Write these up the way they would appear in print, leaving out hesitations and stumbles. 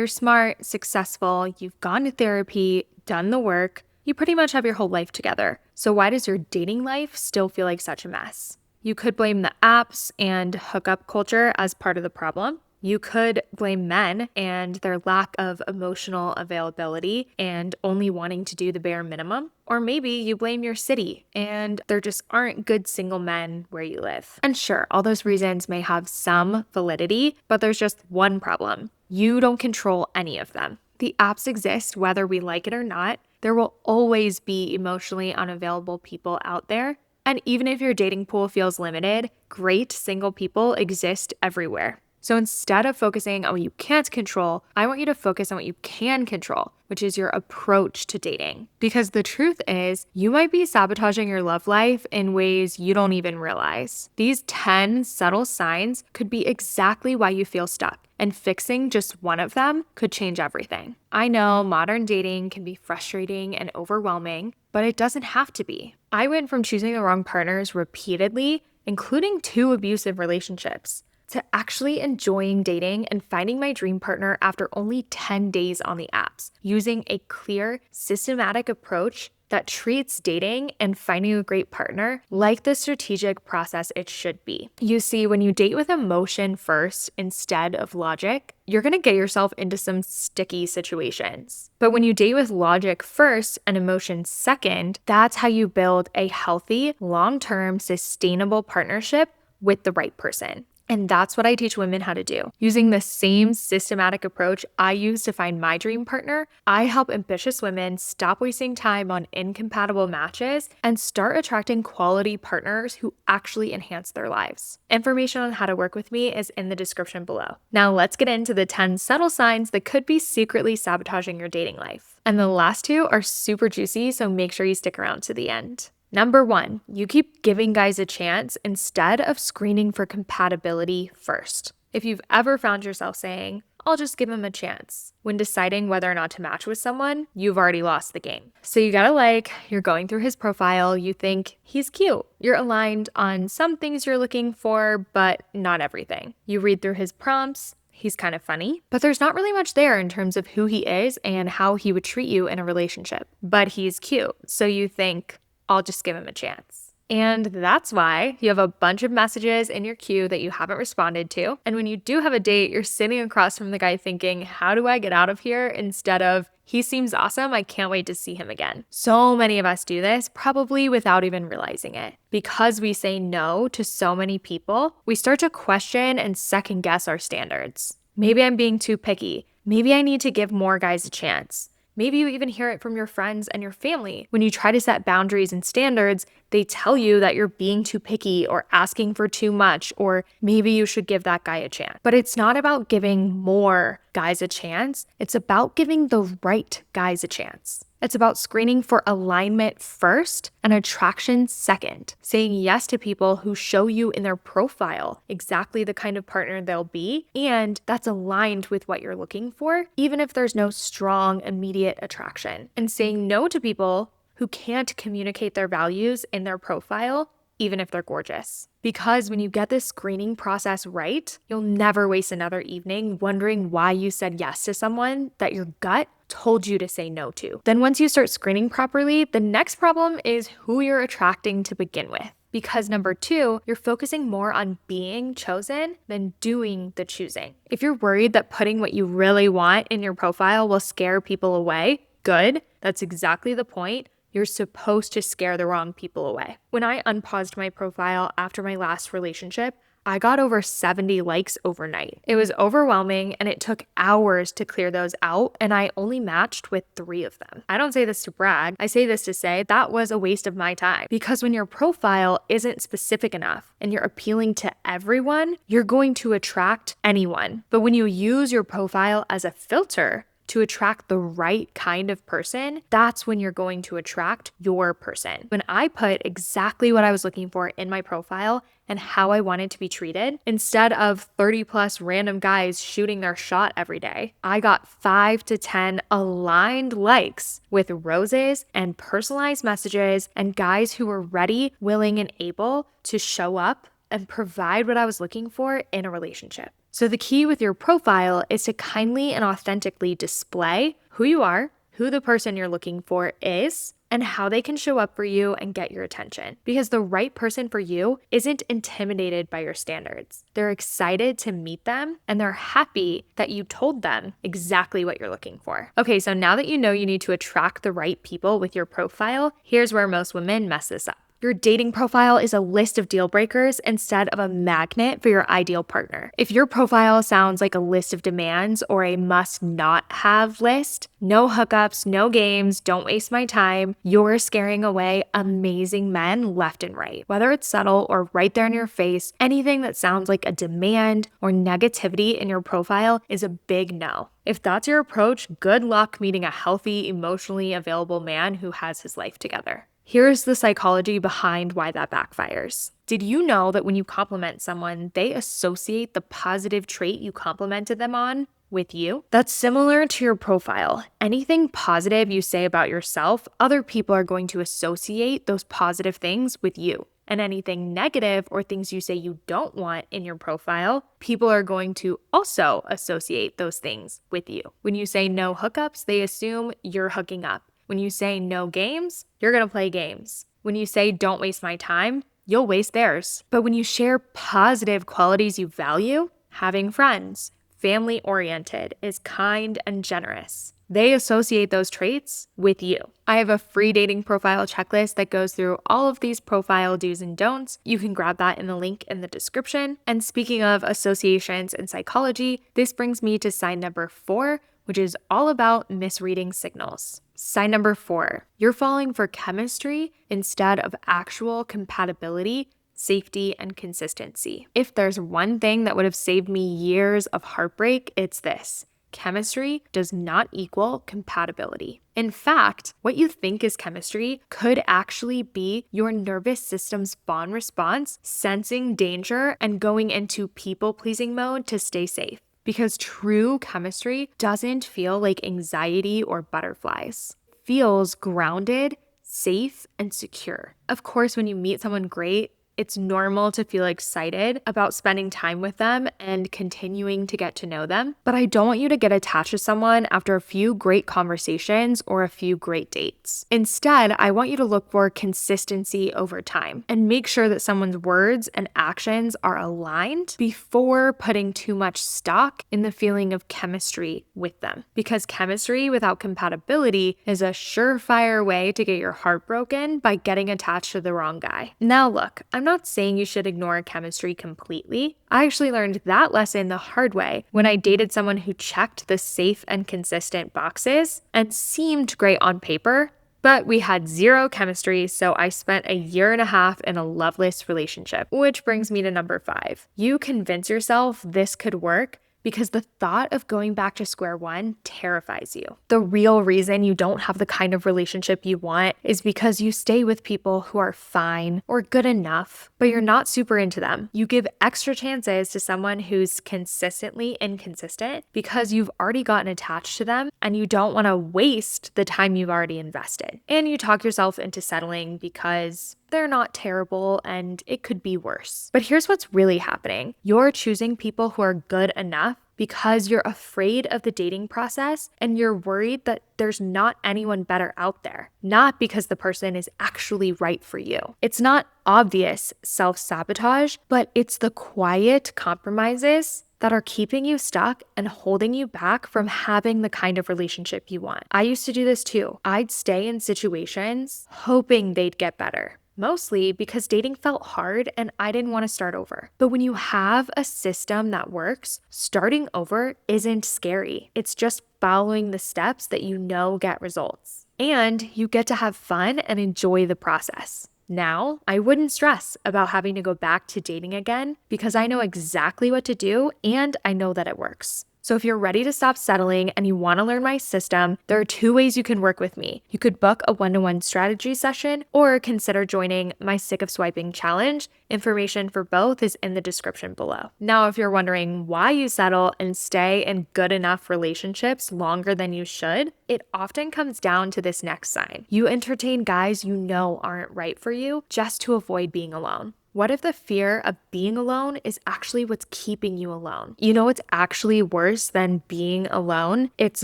You're smart, successful, you've gone to therapy, done the work, you pretty much have your whole life together. So why does your dating life still feel like such a mess? You could blame the apps and hookup culture as part of the problem. You could blame men and their lack of emotional availability and only wanting to do the bare minimum. Or maybe you blame your city and there just aren't good single men where you live. And sure, all those reasons may have some validity, but there's just one problem. You don't control any of them. The apps exist whether we like it or not. There will always be emotionally unavailable people out there. And even if your dating pool feels limited, great single people exist everywhere. So instead of focusing on what you can't control, I want you to focus on what you can control, which is your approach to dating. Because the truth is, you might be sabotaging your love life in ways you don't even realize. These 10 subtle signs could be exactly why you feel stuck, and fixing just one of them could change everything. I know modern dating can be frustrating and overwhelming, but it doesn't have to be. I went from choosing the wrong partners repeatedly, including 2 abusive relationships, to actually enjoying dating and finding my dream partner after only 10 days on the apps, using a clear, systematic approach that treats dating and finding a great partner like the strategic process it should be. You see, when you date with emotion first instead of logic, you're gonna get yourself into some sticky situations. But when you date with logic first and emotion second, that's how you build a healthy, long-term, sustainable partnership with the right person. And that's what I teach women how to do. Using the same systematic approach I use to find my dream partner, I help ambitious women stop wasting time on incompatible matches and start attracting quality partners who actually enhance their lives. Information on how to work with me is in the description below. Now let's get into the 10 subtle signs that could be secretly sabotaging your dating life. And the last 2 are super juicy, so make sure you stick around to the end. Number 1, you keep giving guys a chance instead of screening for compatibility first. If you've ever found yourself saying, I'll just give him a chance, when deciding whether or not to match with someone, you've already lost the game. So you gotta you're going through his profile, you think he's cute. You're aligned on some things you're looking for, but not everything. You read through his prompts, he's kind of funny, but there's not really much there in terms of who he is and how he would treat you in a relationship. But he's cute, so you think, I'll just give him a chance. And that's why you have a bunch of messages in your queue that you haven't responded to. And when you do have a date, you're sitting across from the guy thinking, how do I get out of here? Instead of, he seems awesome, I can't wait to see him again. So many of us do this, probably without even realizing it. Because we say no to so many people, we start to question and second guess our standards. Maybe I'm being too picky. Maybe I need to give more guys a chance. Maybe you even hear it from your friends and your family. When you try to set boundaries and standards, they tell you that you're being too picky or asking for too much, or maybe you should give that guy a chance. But it's not about giving more guys a chance. It's about giving the right guys a chance. It's about screening for alignment first and attraction second. Saying yes to people who show you in their profile exactly the kind of partner they'll be, and that's aligned with what you're looking for, even if there's no strong, immediate attraction. And saying no to people who can't communicate their values in their profile, even if they're gorgeous. Because when you get this screening process right, you'll never waste another evening wondering why you said yes to someone that your gut told you to say no to. Then once you start screening properly, the next problem is who you're attracting to begin with. Because number 2, you're focusing more on being chosen than doing the choosing. If you're worried that putting what you really want in your profile will scare people away, good. That's exactly the point. You're supposed to scare the wrong people away. When I unpaused my profile after my last relationship, I got over 70 likes overnight. It was overwhelming and it took hours to clear those out, and I only matched with 3 of them. I don't say this to brag. I say this to say that was a waste of my time, because when your profile isn't specific enough and you're appealing to everyone, you're going to attract anyone. But when you use your profile as a filter to attract the right kind of person, that's when you're going to attract your person. When I put exactly what I was looking for in my profile and how I wanted to be treated, instead of 30 plus random guys shooting their shot every day, I got 5 to 10 aligned likes with roses and personalized messages and guys who were ready, willing, and able to show up and provide what I was looking for in a relationship. So the key with your profile is to kindly and authentically display who you are, who the person you're looking for is, and how they can show up for you and get your attention. Because the right person for you isn't intimidated by your standards. They're excited to meet them and they're happy that you told them exactly what you're looking for. Okay, so now that you know you need to attract the right people with your profile, here's where most women mess this up. Your dating profile is a list of deal breakers instead of a magnet for your ideal partner. If your profile sounds like a list of demands or a must not have list, no hookups, no games, don't waste my time, you're scaring away amazing men left and right. Whether it's subtle or right there in your face, anything that sounds like a demand or negativity in your profile is a big no. If that's your approach, good luck meeting a healthy, emotionally available man who has his life together. Here's the psychology behind why that backfires. Did you know that when you compliment someone, they associate the positive trait you complimented them on with you? That's similar to your profile. Anything positive you say about yourself, other people are going to associate those positive things with you. And anything negative or things you say you don't want in your profile, people are going to also associate those things with you. When you say no hookups, they assume you're hooking up. When you say no games, you're going to play games. When you say don't waste my time, you'll waste theirs. But when you share positive qualities you value, having friends, family-oriented, is kind and generous, they associate those traits with you. I have a free dating profile checklist that goes through all of these profile do's and don'ts. You can grab that in the link in the description. And speaking of associations and psychology, this brings me to sign number 4, which is all about misreading signals. Sign number 4, you're falling for chemistry instead of actual compatibility, safety, and consistency. If there's one thing that would have saved me years of heartbreak, it's this. Chemistry does not equal compatibility. In fact, what you think is chemistry could actually be your nervous system's bond response, sensing danger and going into people-pleasing mode to stay safe. Because true chemistry doesn't feel like anxiety or butterflies. It feels grounded, safe, and secure. Of course, when you meet someone great, it's normal to feel excited about spending time with them and continuing to get to know them. But I don't want you to get attached to someone after a few great conversations or a few great dates. Instead, I want you to look for consistency over time and make sure that someone's words and actions are aligned before putting too much stock in the feeling of chemistry with them. Because chemistry without compatibility is a surefire way to get your heart broken by getting attached to the wrong guy. Now look, I'm not saying you should ignore chemistry completely. I actually learned that lesson the hard way when I dated someone who checked the safe and consistent boxes and seemed great on paper, but we had zero chemistry, so I spent a year and a half in a loveless relationship. Which brings me to number 5. You convince yourself this could work because the thought of going back to square one terrifies you. The real reason you don't have the kind of relationship you want is because you stay with people who are fine or good enough, but you're not super into them. You give extra chances to someone who's consistently inconsistent because you've already gotten attached to them and you don't want to waste the time you've already invested. And you talk yourself into settling because they're not terrible and it could be worse. But here's what's really happening. You're choosing people who are good enough because you're afraid of the dating process and you're worried that there's not anyone better out there, not because the person is actually right for you. It's not obvious self-sabotage, but it's the quiet compromises that are keeping you stuck and holding you back from having the kind of relationship you want. I used to do this too. I'd stay in situations hoping they'd get better. Mostly because dating felt hard and I didn't want to start over. But when you have a system that works, starting over isn't scary. It's just following the steps that you know get results. And you get to have fun and enjoy the process. Now, I wouldn't stress about having to go back to dating again because I know exactly what to do and I know that it works. So if you're ready to stop settling and you want to learn my system, there are 2 ways you can work with me. You could book a one-to-one strategy session or consider joining my Sick of Swiping challenge. Information for both is in the description below. Now, if you're wondering why you settle and stay in good enough relationships longer than you should, it often comes down to this next sign. You entertain guys you know aren't right for you just to avoid being alone. What if the fear of being alone is actually what's keeping you alone? You know what's actually worse than being alone? It's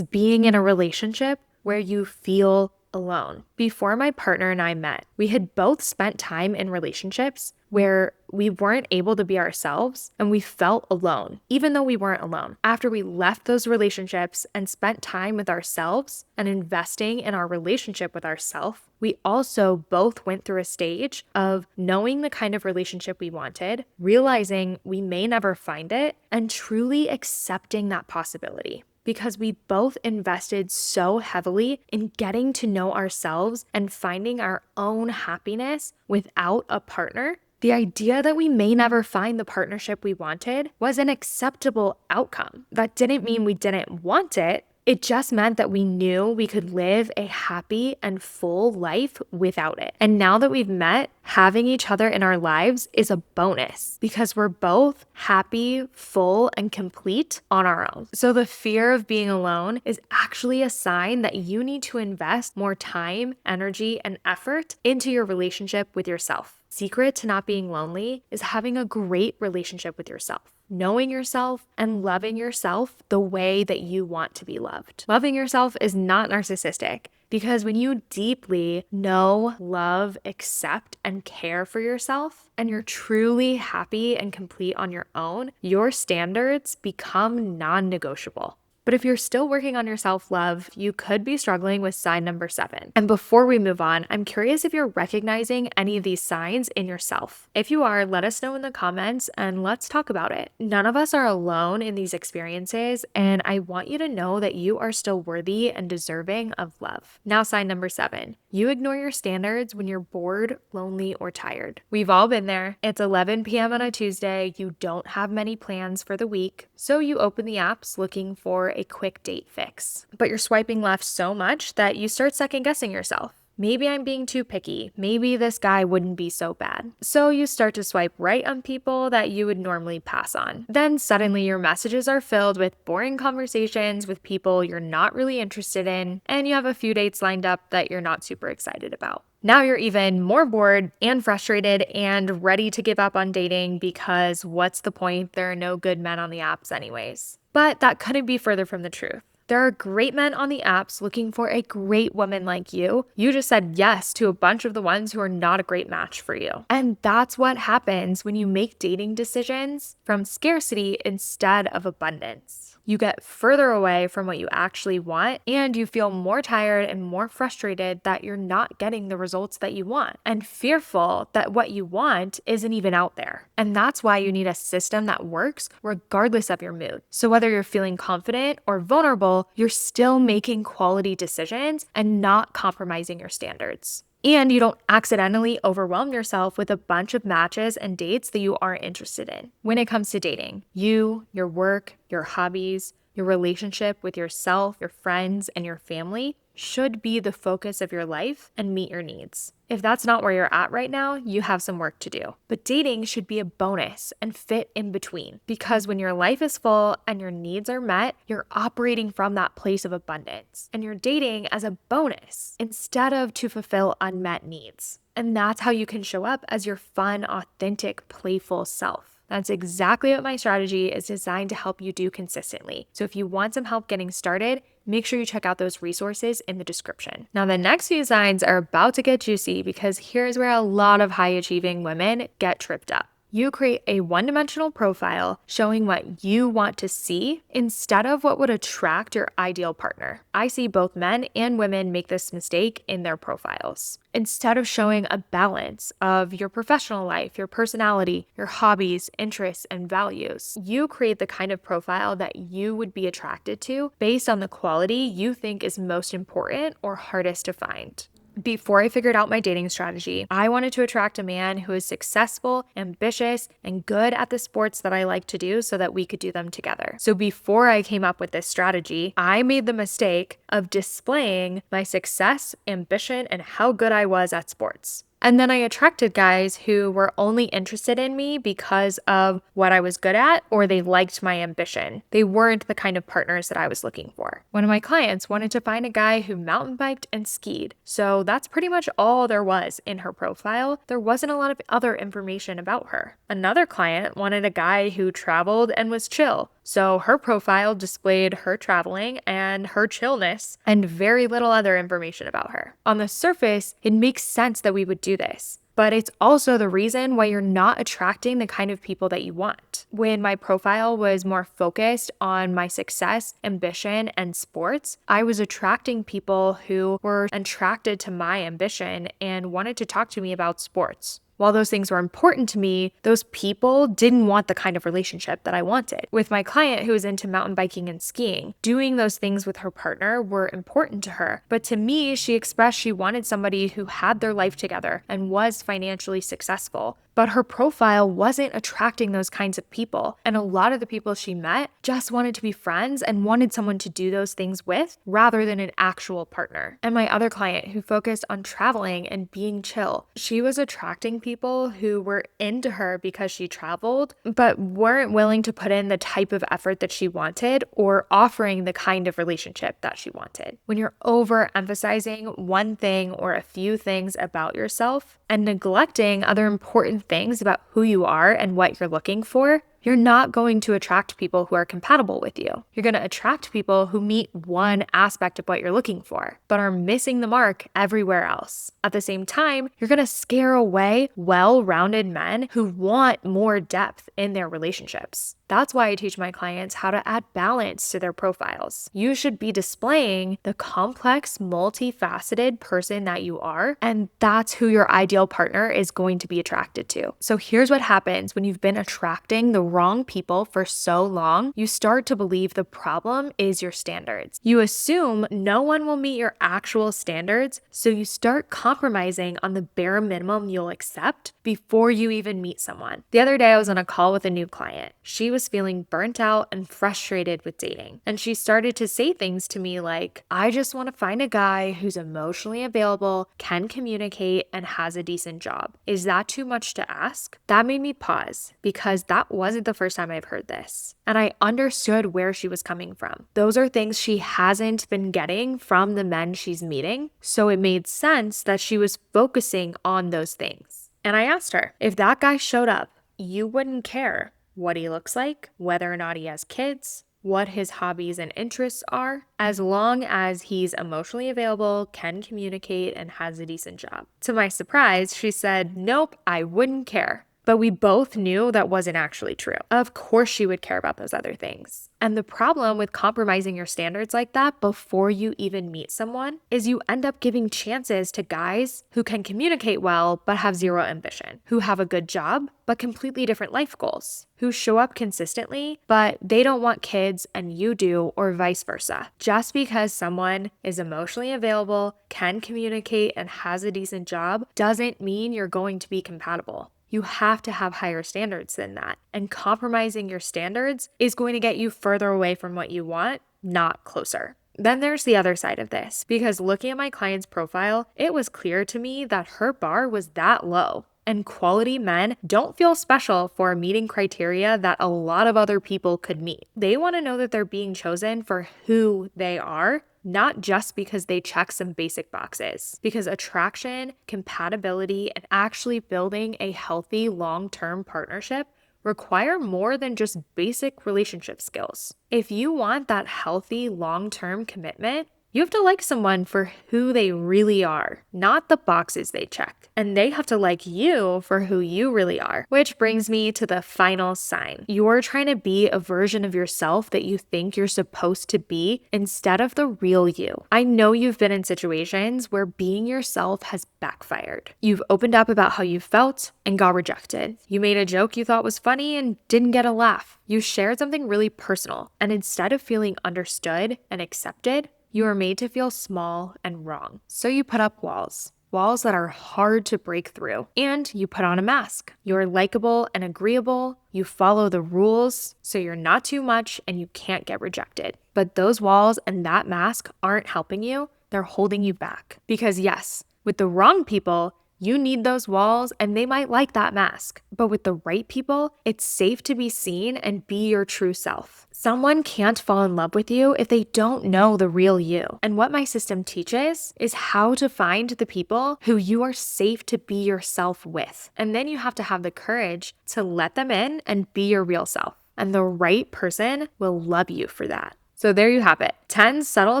being in a relationship where you feel alone. Before my partner and I met, we had both spent time in relationships where we weren't able to be ourselves and we felt alone, even though we weren't alone. After we left those relationships and spent time with ourselves and investing in our relationship with ourselves, we also both went through a stage of knowing the kind of relationship we wanted, realizing we may never find it, and truly accepting that possibility. Because we both invested so heavily in getting to know ourselves and finding our own happiness without a partner, the idea that we may never find the partnership we wanted was an acceptable outcome. That didn't mean we didn't want it. It just meant that we knew we could live a happy and full life without it. And now that we've met, having each other in our lives is a bonus because we're both happy, full, and complete on our own. So the fear of being alone is actually a sign that you need to invest more time, energy, and effort into your relationship with yourself. Secret to not being lonely is having a great relationship with yourself. Knowing yourself and loving yourself the way that you want to be loved. Loving yourself is not narcissistic because when you deeply know, love, accept, and care for yourself, and you're truly happy and complete on your own, your standards become non-negotiable. But if you're still working on your self-love, you could be struggling with sign number 7. And before we move on, I'm curious if you're recognizing any of these signs in yourself. If you are, let us know in the comments and let's talk about it. None of us are alone in these experiences, and I want you to know that you are still worthy and deserving of love. Now, sign number 7. You ignore your standards when you're bored, lonely, or tired. We've all been there. It's 11 p.m. on a Tuesday. You don't have many plans for the week, so you open the apps looking for a quick date fix. But you're swiping left so much that you start second guessing yourself. Maybe I'm being too picky. Maybe this guy wouldn't be so bad. So you start to swipe right on people that you would normally pass on. Then suddenly your messages are filled with boring conversations with people you're not really interested in, and you have a few dates lined up that you're not super excited about. Now you're even more bored and frustrated and ready to give up on dating because what's the point? There are no good men on the apps anyways. But that couldn't be further from the truth. There are great men on the apps looking for a great woman like you. You just said yes to a bunch of the ones who are not a great match for you. And that's what happens when you make dating decisions from scarcity instead of abundance. You get further away from what you actually want, and you feel more tired and more frustrated that you're not getting the results that you want, and fearful that what you want isn't even out there. And that's why you need a system that works regardless of your mood. So whether you're feeling confident or vulnerable, you're still making quality decisions and not compromising your standards. And you don't accidentally overwhelm yourself with a bunch of matches and dates that you aren't interested in. When it comes to dating, you, your work, your hobbies, your relationship with yourself, your friends, and your family should be the focus of your life and meet your needs. If that's not where you're at right now, you have some work to do. But dating should be a bonus and fit in between, because when your life is full and your needs are met, you're operating from that place of abundance. And you're dating as a bonus instead of to fulfill unmet needs. And that's how you can show up as your fun, authentic, playful self. That's exactly what my strategy is designed to help you do consistently. So if you want some help getting started, make sure you check out those resources in the description. Now, the next few signs are about to get juicy because here's where a lot of high achieving women get tripped up. You create a one-dimensional profile showing what you want to see instead of what would attract your ideal partner. I see both men and women make this mistake in their profiles. Instead of showing a balance of your professional life, your personality, your hobbies, interests, and values, you create the kind of profile that you would be attracted to based on the quality you think is most important or hardest to find. Before I figured out my dating strategy, I wanted to attract a man who is successful, ambitious, and good at the sports that I like to do so that we could do them together. So before I came up with this strategy, I made the mistake of displaying my success, ambition, and how good I was at sports. And then I attracted guys who were only interested in me because of what I was good at, or they liked my ambition. They weren't the kind of partners that I was looking for. One of my clients wanted to find a guy who mountain biked and skied. So that's pretty much all there was in her profile. There wasn't a lot of other information about her. Another client wanted a guy who traveled and was chill. So her profile displayed her traveling and her chillness and very little other information about her. On the surface, it makes sense that we would do this, but it's also the reason why you're not attracting the kind of people that you want. When my profile was more focused on my success, ambition, and sports, I was attracting people who were attracted to my ambition and wanted to talk to me about sports. While those things were important to me, those people didn't want the kind of relationship that I wanted. With my client who was into mountain biking and skiing, doing those things with her partner were important to her. But to me, she expressed she wanted somebody who had their life together and was financially successful. But her profile wasn't attracting those kinds of people. And a lot of the people she met just wanted to be friends and wanted someone to do those things with rather than an actual partner. And my other client who focused on traveling and being chill, she was attracting people who were into her because she traveled, but weren't willing to put in the type of effort that she wanted or offering the kind of relationship that she wanted. When you're overemphasizing one thing or a few things about yourself and neglecting other important things about who you are and what you're looking for, you're not going to attract people who are compatible with you. You're going to attract people who meet one aspect of what you're looking for, but are missing the mark everywhere else. At the same time, you're going to scare away well-rounded men who want more depth in their relationships. That's why I teach my clients how to add balance to their profiles. You should be displaying the complex, multifaceted person that you are, and that's who your ideal partner is going to be attracted to. So here's what happens when you've been attracting the wrong people for so long. You start to believe the problem is your standards. You assume no one will meet your actual standards, so you start compromising on the bare minimum you'll accept before you even meet someone. The other day I was on a call with a new client. She was feeling burnt out and frustrated with dating. And she started to say things to me like, I just want to find a guy who's emotionally available, can communicate, and has a decent job. Is that too much to ask? That made me pause because that wasn't the first time I've heard this. And I understood where she was coming from. Those are things she hasn't been getting from the men she's meeting. So it made sense that she was focusing on those things. And I asked her, if that guy showed up, you wouldn't care what he looks like, whether or not he has kids, what his hobbies and interests are, as long as he's emotionally available, can communicate, and has a decent job. To my surprise, she said, nope, I wouldn't care. But we both knew that wasn't actually true. Of course she would care about those other things. And the problem with compromising your standards like that before you even meet someone is you end up giving chances to guys who can communicate well but have zero ambition, who have a good job but completely different life goals, who show up consistently but they don't want kids and you do, or vice versa. Just because someone is emotionally available, can communicate, and has a decent job doesn't mean you're going to be compatible. You have to have higher standards than that. And compromising your standards is going to get you further away from what you want, not closer. Then there's the other side of this, because looking at my client's profile, it was clear to me that her bar was that low. And quality men don't feel special for meeting criteria that a lot of other people could meet. They want to know that they're being chosen for who they are, not just because they check some basic boxes. Because attraction, compatibility, and actually building a healthy long-term partnership require more than just basic relationship skills. If you want that healthy long-term commitment, you have to like someone for who they really are, not the boxes they check. And they have to like you for who you really are. Which brings me to the final sign. You're trying to be a version of yourself that you think you're supposed to be instead of the real you. I know you've been in situations where being yourself has backfired. You've opened up about how you felt and got rejected. You made a joke you thought was funny and didn't get a laugh. You shared something really personal, and instead of feeling understood and accepted, you are made to feel small and wrong. So you put up walls that are hard to break through, and you put on a mask. You're likable and agreeable. You follow the rules, so you're not too much and you can't get rejected. But those walls and that mask aren't helping you. They're holding you back. Because yes, with the wrong people, You need those walls and they might like that mask. But with the right people, it's safe to be seen and be your true self. Someone can't fall in love with you if they don't know the real you. And what my system teaches is how to find the people who you are safe to be yourself with. And then you have to have the courage to let them in and be your real self. And the right person will love you for that. So there you have it. 10 subtle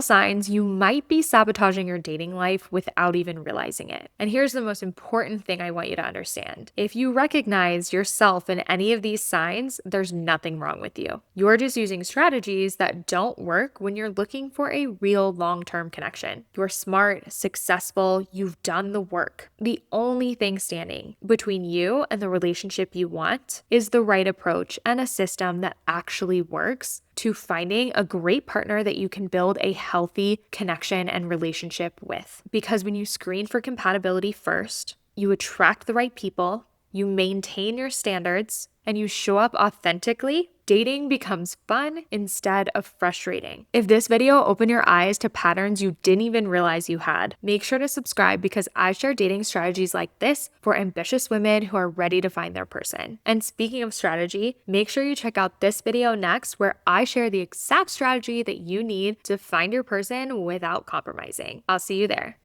signs you might be sabotaging your dating life without even realizing it. And here's the most important thing I want you to understand. If you recognize yourself in any of these signs, there's nothing wrong with you. You're just using strategies that don't work when you're looking for a real long-term connection. You're smart, successful, you've done the work. The only thing standing between you and the relationship you want is the right approach and a system that actually works to finding a great partner that you can build a healthy connection and relationship with. Because when you screen for compatibility first, you attract the right people, you maintain your standards, and you show up authentically, dating becomes fun instead of frustrating. If this video opened your eyes to patterns you didn't even realize you had, make sure to subscribe because I share dating strategies like this for ambitious women who are ready to find their person. And speaking of strategy, make sure you check out this video next where I share the exact strategy that you need to find your person without compromising. I'll see you there.